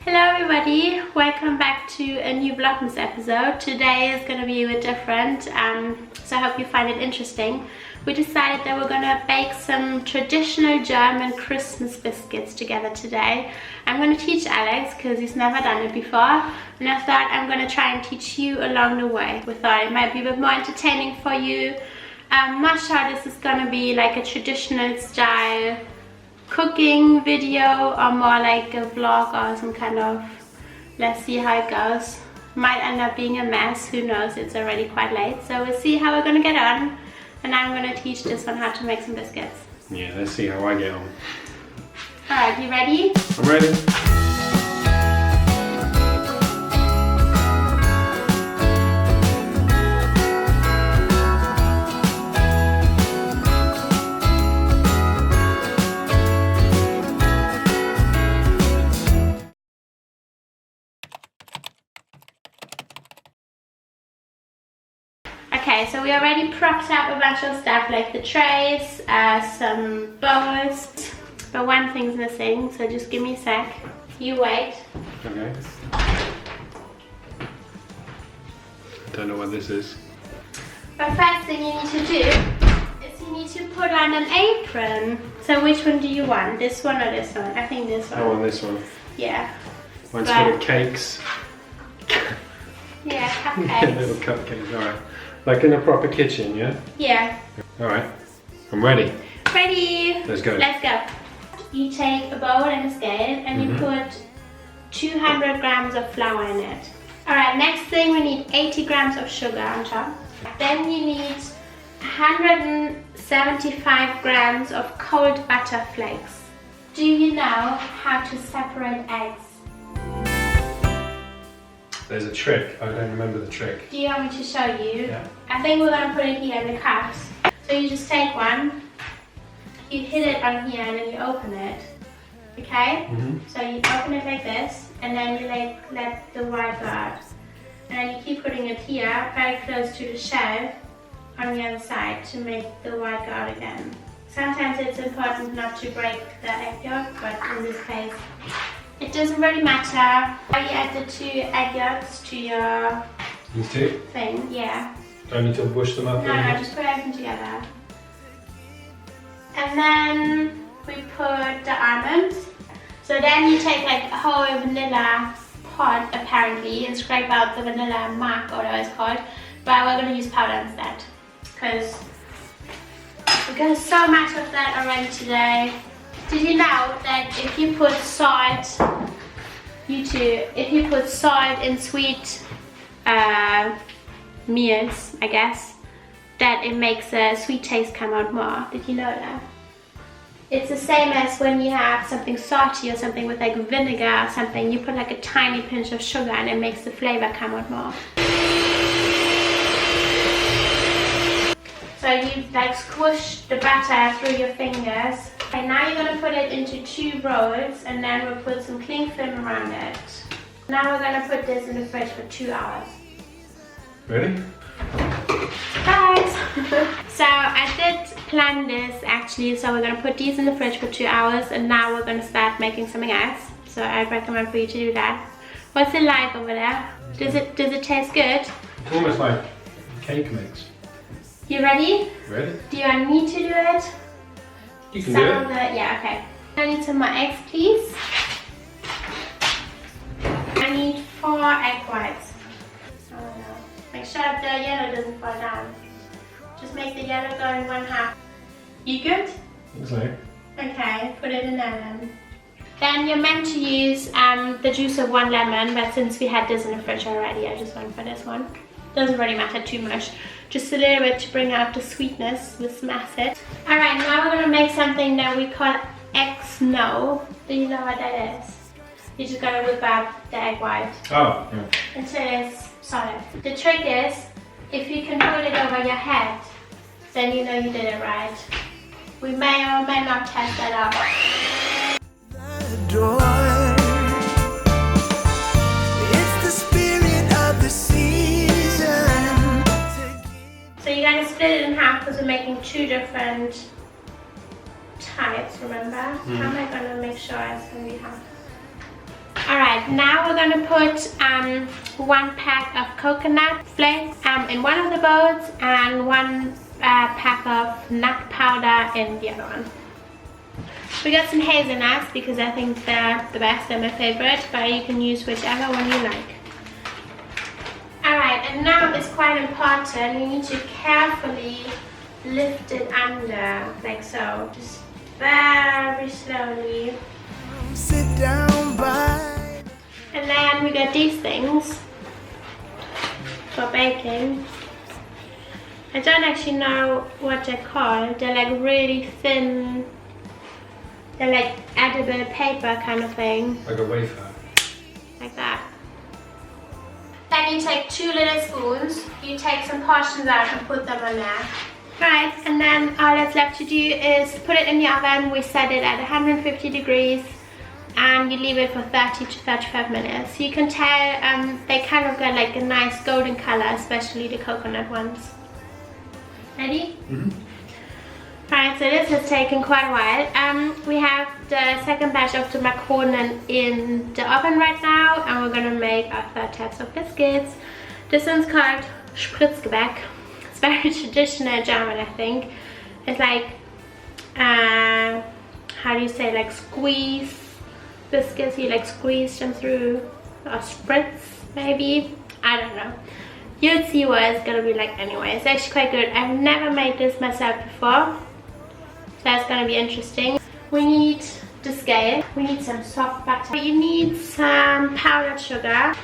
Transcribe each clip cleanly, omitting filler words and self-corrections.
Hello everybody, welcome back to a new Vlogmas episode. Today is going to be a bit different, so I hope you find it interesting. We decided that we're going to bake some traditional German Christmas biscuits together today. I'm going to teach Alex because he's never done it before, and I thought I'm going to try and teach you along the way. We thought it might be a bit more entertaining for you. I'm not sure this is going to be like a traditional style cooking video or more like a vlog or some kind of, let's see how it goes. Might end up being a mess, who knows, it's already quite late. So we'll see how we're gonna get on, and I'm gonna teach this one how to make some biscuits. Yeah, let's see how I get on. Alright, you ready? I'm ready. Okay, so we already propped up a bunch of stuff like the trays, some bowls, but one thing's missing, so just give me a sec. You wait. Okay. Don't know what this is. The first thing you need to do is you need to put on an apron. So which one do you want? This one or this one? I think this one. I want this one. Yeah. Mine's full of cakes. Yeah, cupcakes. Little cupcakes, alright. Like in a proper kitchen, yeah? Yeah. Alright, I'm ready. Ready? Let's go. Let's go. You take a bowl and a scale and you put 200 grams of flour in it. Alright, next thing we need 80 grams of sugar on top. Then you need 175 grams of cold butter flakes. Do you know how to separate eggs? There's a trick. I don't remember the trick. Do you want me to show you? Yeah. I think we're going to put it here in the cups. So you just take one, you hit it on here and then you open it. Okay? So you open it like this and then you let the white go out. And then you keep putting it here, very close to the shell on the other side to make the white go out again. Sometimes it's important not to break the egg yolk, but in this case, it doesn't really matter. You add the 2 egg yolks to your These two? thing, yeah. Do I need to push them up? No, just put everything together. And then we put the almonds. So then you take like a whole vanilla pod apparently and scrape out the vanilla mark or whatever it's called. But we're going to use powder instead. Because we're going to so much of that already today. Did you know that if you put salt, if you put salt in sweet meals, I guess, that it makes a sweet taste come out more? Did you know that? It's the same as when you have something salty or something with like vinegar or something, you put like a tiny pinch of sugar and it makes the flavor come out more. So you like squish the butter through your fingers. And now you're going to put it into 2 rolls and then we'll put some cling film around it. Now we're going to put this in the fridge for 2 hours. Ready? Guys! So I did plan this actually, so we're going to put these in the fridge for 2 hours and now we're going to start making something else. So I'd recommend for you to do that. What's it like over there? Does it taste good? It's almost like cake mix. You ready? Ready? Do you want me to do it? You can do it. Yeah, okay. I need some more eggs, please. I need 4 egg whites. Oh no. Make sure the yellow doesn't fall down. Just make the yellow go in 1/2. You good? Looks like. Okay, put it in there then. Then you're meant to use the juice of 1 lemon, but since we had this in the fridge already, I just went for this one. Doesn't really matter too much. Just a little bit to bring out the sweetness with some acid. Alright, now we're going to make something that we call egg snow. Do you know what that is? You just got to whip up the egg white. Oh, yeah. Until it's solid. The trick is, if you can hold it over your head, then you know you did it right. We may or may not test that out. So you're going to split it in half because we're making 2 different types, remember? How am I going to make sure it's going to be half? Alright, Alright, now we're gonna put 1 pack of coconut flakes in one of the bowls and 1 pack of nut powder in the other one. We got some hazelnuts because I think they're the best, they're my favorite, but you can use whichever one you like. Alright, and now it's quite important, you need to carefully lift it under, like so, just very slowly. Sit down by. And then we got these things for baking. I don't actually know what they're called, they're like really thin. They're like edible paper kind of thing. Like a wafer. Like that. Then you take 2 little spoons, you take some portions out and put them on there. Right, and then all that's left to do is put it in the oven. We set it at 150 degrees and you leave it for 30 to 35 minutes. You can tell they kind of got like a nice golden color, especially the coconut ones. Ready? Mm-hmm. Right, so this has taken quite a while. We have the second batch of the macaron in the oven right now, and we're gonna make our 3rd types of biscuits. This one's called Spritzgebäck. It's very traditional German, I think. It's like, how do you say, like squeeze biscuits, you like squeeze them through, or spritz maybe, I don't know. You'll see what it's gonna be like anyway. It's actually quite good. I've never made this myself before. That's gonna be interesting. We need the scale. We need some soft butter. You need some powdered sugar.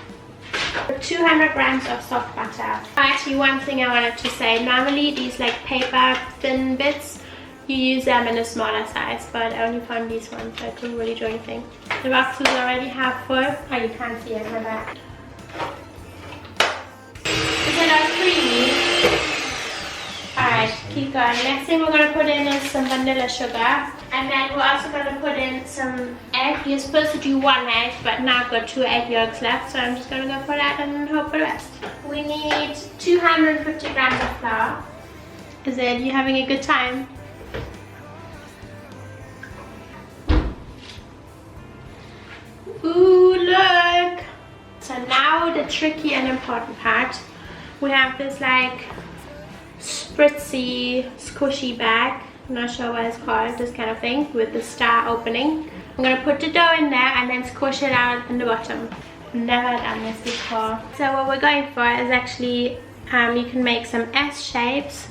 200 grams of soft butter. Actually, one thing I wanted to say. Normally, these like paper thin bits, you use them in a smaller size, but I only found these ones, so I couldn't really do anything. The box is already half full. Oh, you can't see it, my bad. Is it all creamy? Alright, keep going. Next thing we're going to put in is some vanilla sugar. And then we're also going to put in some egg. You're supposed to do 1 egg, but now I've got 2 egg yolks left, so I'm just going to go for that and hope for the best. We need 250 grams of flour. Is it you having a good time? Ooh, look! So now the tricky and important part. We have this like spritzy, squishy bag. I'm not sure what it's called, this kind of thing, with the star opening. I'm gonna put the dough in there and then squish it out in the bottom. Never done this before. So what we're going for is actually, you can make some S shapes,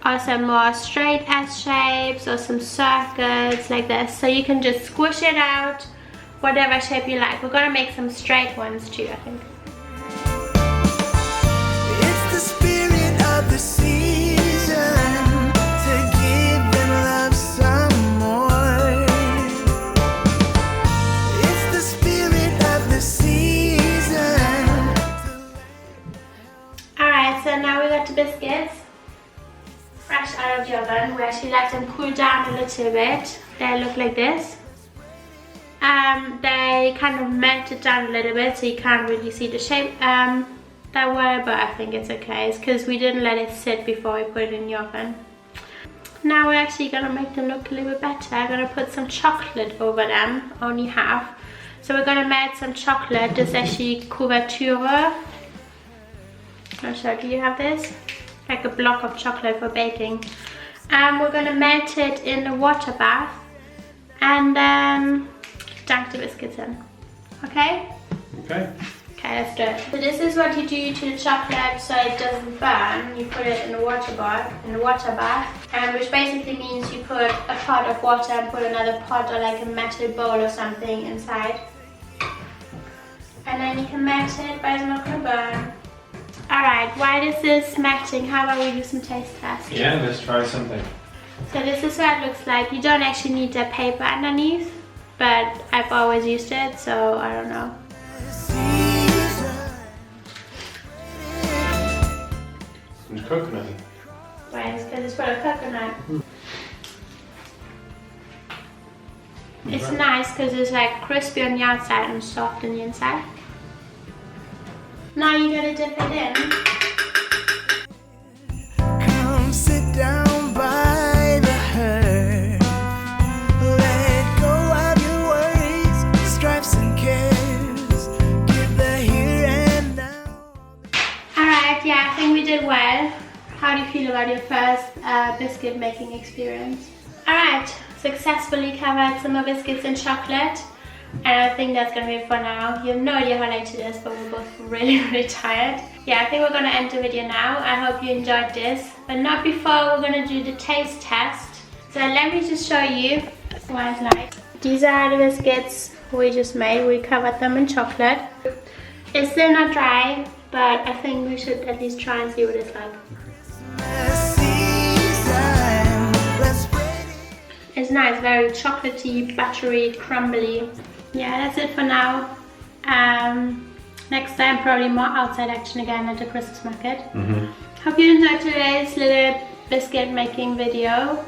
or some more straight S shapes, or some circles like this. So you can just squish it out, whatever shape you like. We're gonna make some straight ones too, I think. It's the spirit of the season to give them love some more. It's the spirit of the season. Alright, so now we got the biscuits. Fresh out of the oven. We actually let them cool down a little bit. They look like this. They kind of melted down a little bit, so you can't really see the shape that well, but I think it's okay. It's because we didn't let it sit before we put it in the oven. Now we're actually gonna make them look a little bit better. I'm gonna put some chocolate over them, only half. So we're gonna melt some chocolate. This is actually couverture. Not sure, do you have this? Like a block of chocolate for baking. We're gonna melt it in a water bath and then dunk the biscuits in. Okay? Okay. Okay, let's do it. So this is what you do to the chocolate so it doesn't burn. You put it in a water bath, which basically means you put a pot of water and put another pot or like a metal bowl or something inside. And then you can melt it, but it's not gonna burn. Alright, while this is melting, how about we do some taste tests? Yeah, let's try something. So this is what it looks like. You don't actually need the paper underneath, but I've always used it, so I don't know. It's coconut. Right, it's because it's full of coconut. It's nice because it's like crispy on the outside and soft on the inside. Now you gotta dip it in. Come sit down by the hearth. Let go of your worries, stripes and cares. how do you feel about your first biscuit making experience? Alright, successfully covered some more biscuits in chocolate. And I think that's gonna be it for now. You have no idea how late it is, but we're both really tired. Yeah, I think we're gonna end the video now. I hope you enjoyed this, but not before we're gonna do the taste test. So let me just show you what it's like. These are the biscuits we just made. We covered them in chocolate. It's still not dry, but I think we should at least try and see what it's like. It's nice, very chocolatey, buttery, crumbly. Yeah, that's it for now. Next time, probably more outside action again at the Christmas market. Hope you enjoyed today's little biscuit making video.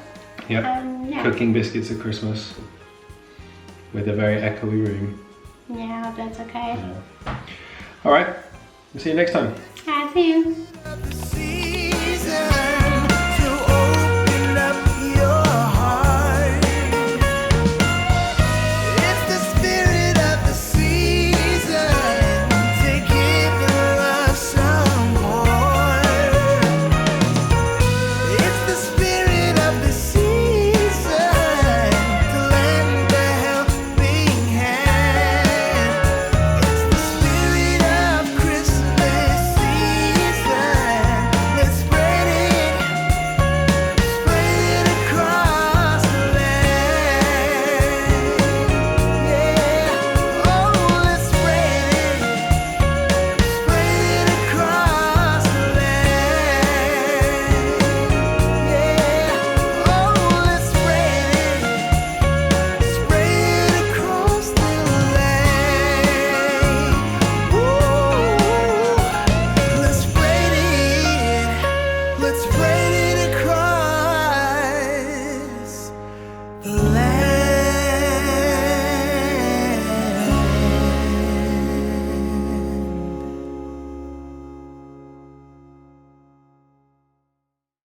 Yep. Yeah. Cooking biscuits at Christmas with a very echoey room. Yeah, I hope that's okay. Yeah. Alright, we'll see you next time. Yeah, see you.